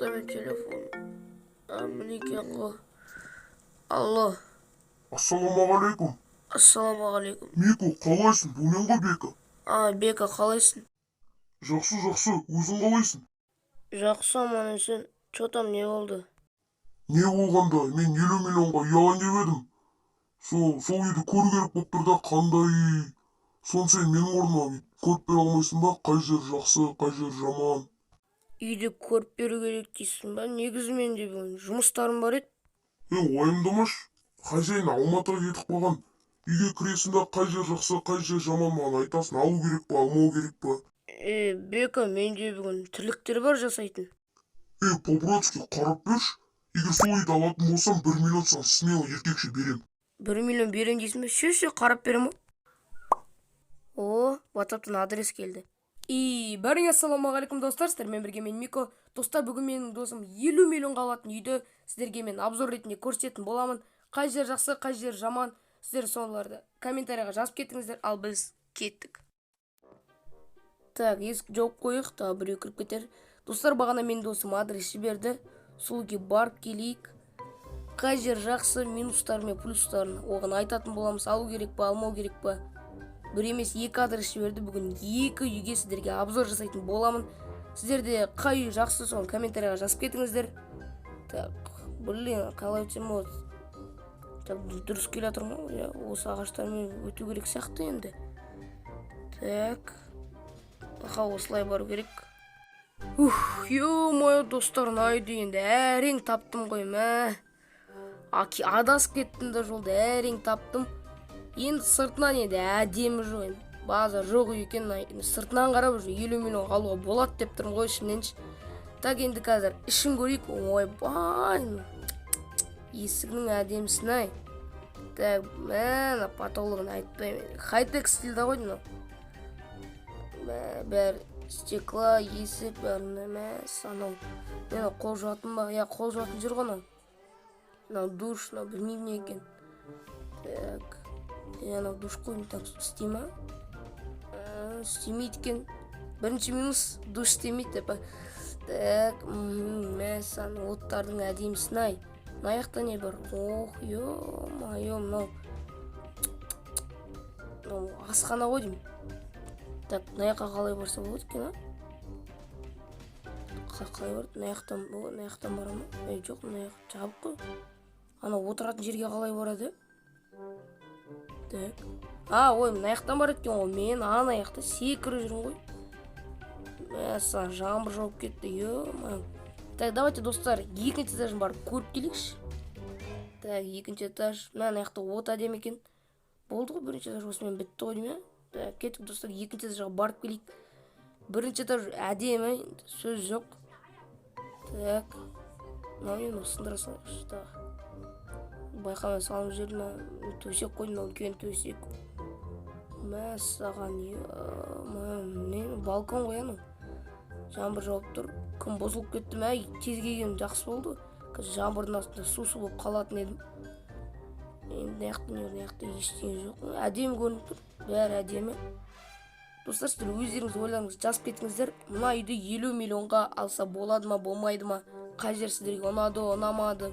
мен телефон. Мінекен ғой. Алло. Ассалаумағалейкум. Ассалаумағалейкум. Мико, қалайсың? Бұл мен ғой Бека. Бека, қалайсың? Жақсы, өзің қалайсың? Жақсы, аман сен. Чо там, не болды? Не болғанда, мен 50 миллионға ұялайын деп едім. Сол үйді көру керек болып тұр да, қандай үй. Соны сен менің орныма көріп бере алмайсың ба? Қай жер жақсы, қай жер жаман. Үйді көріп беру керек дейсің ба? Негізі менде бүгін жұмыстарым бар еді. Уайымдамашы. Хозяин Алматыға кетіп қалған. Үйге кіресің да, қай жер жақсы, қай жер жаман маған айтасың, алу керек па, алмау керек па? Бека, менде бүгін тірліктер бар жасайтын. По-братски, қарап берші. Егер сол үйді алатын болсам, 1 миллион сан смело еркекше берем. 1 миллион берем дейсің бе? Ше, қарап берем. WhatsApp'тан адрес келді. Бәріңе ассалаумағалейкум достар, сіздермен бірге мен Мико. Достар, бүгін менің досым 50 миллионға алатын үйді сіздерге мен обзор ретінде көрсететін боламын. Қай жер жақсы, қай жер жаман, сіздер соларды комментарияға жазып кетіңіздер, ал біз кеттік. Так, есік жауып қойық, тағы біреу кіріп кетер. Достар, бағана менің досым адрес жіберді. Сол үйге барып келейік. Қай жер жақсы, минустар мен плюстарын оған айтатын боламыз, алу керек па, алмау керек па. Бір емес 2 адрес жіберді. Бүгін 2 үйге сіздерге обзор жасайтын боламын. Сіздерде қай үй жақсы, соны комментарияға жазып кетіңіздер. Так, қалай өтсем болады. Так, дұрыс келе тұрмын ғой. Осы ағаштармен өту керек сияқты енді. Так, осылай бару керек. Ё-моё, достар, найды енді әрең таптым ғой, адасып кеттім да жолда, әрең таптым. Енді сыртынан енді әдемі жоқ, базар жоқ екен, сыртынан қарап уже 50 миллион алуға болады деп тұрмын ғой ішімненші. Так, енді қазір ішін көрейік. Ойбай, есігінің әдемісін ай. Так, потолығын айтпаймын. Хай-тек стильда ғой мынау. Бәрі стекла, есік, бәрін анау. Мен қол жуатын ба? Қол жуатын жүр ғой. Мынау душ, білмеймін не екен. Так, анау душ қойын, так, істей ма? Істемейді екен. Бірінші минус, душ істемейді деп. Так, оттардың әдемісін ай. Мынаяқта не бар? Ё-майо, мынау асхана ғой деймін. Так, мынаяққа қалай барса болады екен, қалай барады? Мынаяқтан бара ма? Жоқ, мынаяқ жабық қой. Анау отыратын жерге қалай барады? Так. Мынаяқтан барады екен ғой. Мен анаяқта секіріп жүрмін ғой. Жаңбыр жауып кетті. Ё-майо. Так, давайте, достар, 2-ші этажын барып көріп келейікші. Так, 2-ші этаж. Мынаяқта от әдемі екен. Болды ғой, 1-ші этаж осымен бітті ғой деймін. Так, кеттік, достар, 2-ші этажға барып келейік. 1-ші этаж әдемі, сөз жоқ. Так, мынау сындыра салайықшы. Байқамай салым жерін төсек қойдым, үлкен төсек. Саған, балкон ғой анау. Жаңбыр жауып тұр, күн бұзылып кеттім, тез келгенім жақсы болды. Жаңбырдың астында су болып қалатын едім. Енді наяқты ештеңе жоқ. Әдемі көрініп тұр, бәрі әдемі. Достар, сіздер өздеріңіз ойларыңыз жазып кетіңіздер. Мына үйді 50 миллионға алса болады ма, болмайды ма? Қай жер сіздерге ұнады, ұнамады?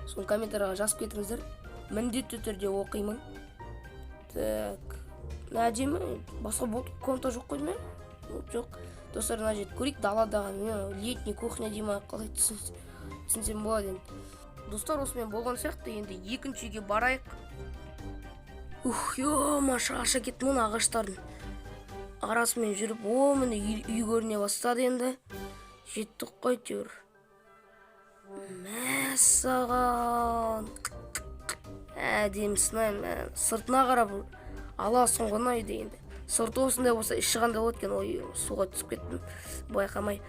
Соны комментарияға жазып кетіңіздер. Міндетті түрде оқимын. Так, әдемі, басқа комната жоқ қой ма? Жоқ. Достар, мына жерді көрейік, даладағы летний кухня деймін, қалай түсінсем болады енді. Достар, осымен болған сияқты, енді 2-ші үйге барайық. Шаша кеттім оны ағаштардың арасымен жүріп, міне үй көріне бастады енді. Жеттік қой төр. Саған әдемісін, сыртына қарап аласың ғына үйде енді. Сырты осындай болса, іші қандай болады екен, суға түсіп кеттім, байқамай.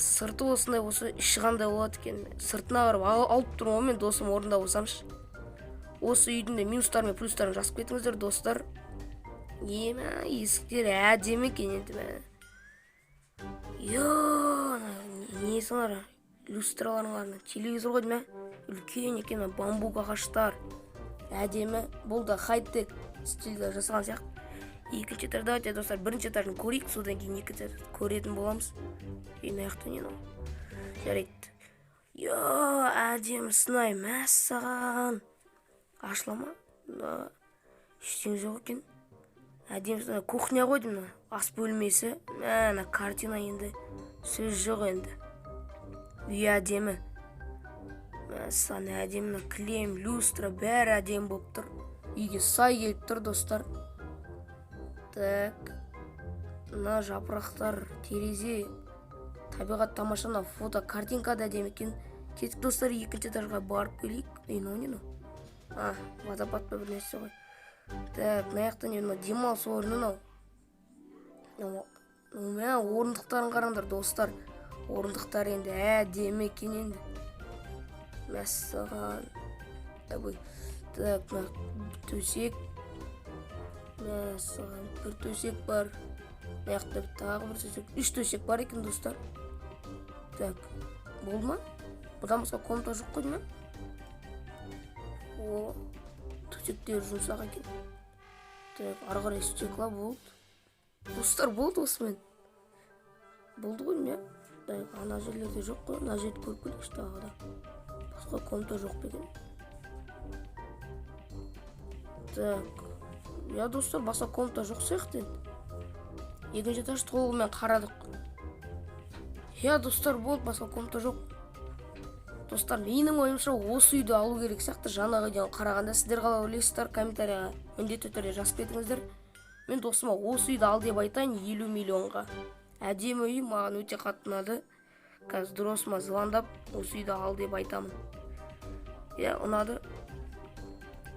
Сырты осындай болса, іші қандай болады екен. Сыртына қарап алып тұрмын, мен досым орында болсамшы. Осы үйдің де минустар мен плюстарын жазып кетіңіздер, достар. Есіктер әдемі екен енді. Не солар? Люстраларың, телевизор ғой деймін. Үлкен екен, бамбук ағаштар. Әдемі. Бұл да хай-тек стильда жасаған сияқты. 2-ші этаж, давайте, достар, 1-ші этажын көрейік, содан кейін 2-ші этажды көретін боламыз. Мынаяқта не жарайды. Йо, әдемі сынай, мәссаған. Ашыла ма? Ештеңе жоқ екен. Әдемі сынай, кухня қойдым, ас бөлмесі. Ана картина енді. Сөз жоқ енді. Үй әдемі. Мәссаған, әдемі кілем, люстра, бәрі әдемі болып тұр. Үйге сай келіп тұр, достар. Так. Мына жапырақтар, терезе. Табиғат тамашана, фото, картинка да әдемі екен. Кетік, достар, екінші этажға барып келейік. Не? Водопад па бір нәрсе ғой. Так, мына жақтан мына демалыс орны. Мына орындықтарын қараңдар, достар. Орындықтар енді әдемі екен енді. Мәссаған. Так, мына төсек. Мәссаған, бір төсек бар. Мына жақта тағы бір төсек. 3 төсек бар екен, достар. Так, болды ма? Бұдан басқа комната жоқ қой ма? О, төсектер жұмсақ екен. Так, ары қарай стекла болды. Достар, болды осымен. Болды ғой не? Так, ана жерлерде жоқ қой. Ана жерді көріп келейікші тағы да. Басқа комната жоқ бекен. Так, я, достар, басқа комната жоқ сияқты. Екінші этаж толығымен қарадық. Я, достар, болды, басқа комната жоқ. Достар, менің ойымша осы үйді алу керек сияқты. Жаңағы үйден қарағанда сіздер қалай ойлайсыздар, комментарияға міндетті түрде жазып кетіңіздер. Мен досыма осы үйді ал деп айтайын 50 миллионға. Әдемі үй, маған өте қатты ұнады. Қазір досыма звондап осы үйді ал деп айтамын. Я, ұнады.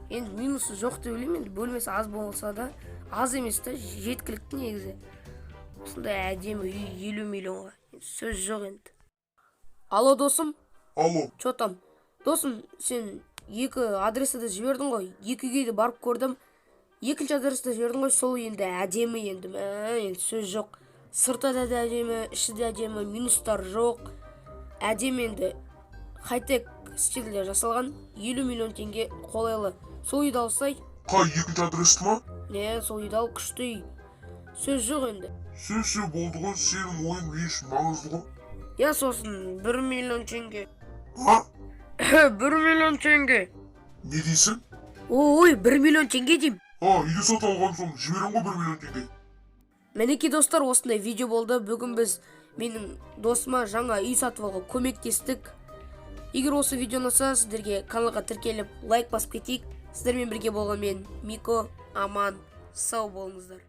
Енді минусы жоқ деп ойлаймын. Енді бөлмесі аз болса да, аз емес та, жеткілікті негізі. Осындай әдемі үй 50 миллионға. Сөз жоқ енді. Алло, досым. Алло. Чо там? Досым, сен екі адресті жібердің ғой. Екі үйге барып көрдім. Екінші адресті жібердің ғой, сол енді әдемі енді. Енді сөз жоқ. Сырты да әдемі, іші де әдемі, минустар жоқ. Әдемі енді. Хай-тек стильде жасалған 50 миллион теңге қолайлы. Сол үйді алсай. Қай, екінші адресті ма? Не, сол үйді ал, күшті үй. Сөз жоқ енді. Сөз болды ғой, сенің ойың мен үшін маңызды ғой. Я, сосын 1 миллион теңге. Ха? 1 миллион теңге. Не дейсің? Ой, 1 миллион теңге дейм. Үйді сатып алған соң жіберем ғой 1 миллион теңге. Мінекей, достар, осындай видео болды. Бүгін біз менің досыма жаңа үй сатып алуға көмектестік. Егер осы видео ұнаса, сіздерге каналға тіркеліп лайк басып кетейік. Сіздермен бірге болған мен Мико. Аман, сау болыңыздар.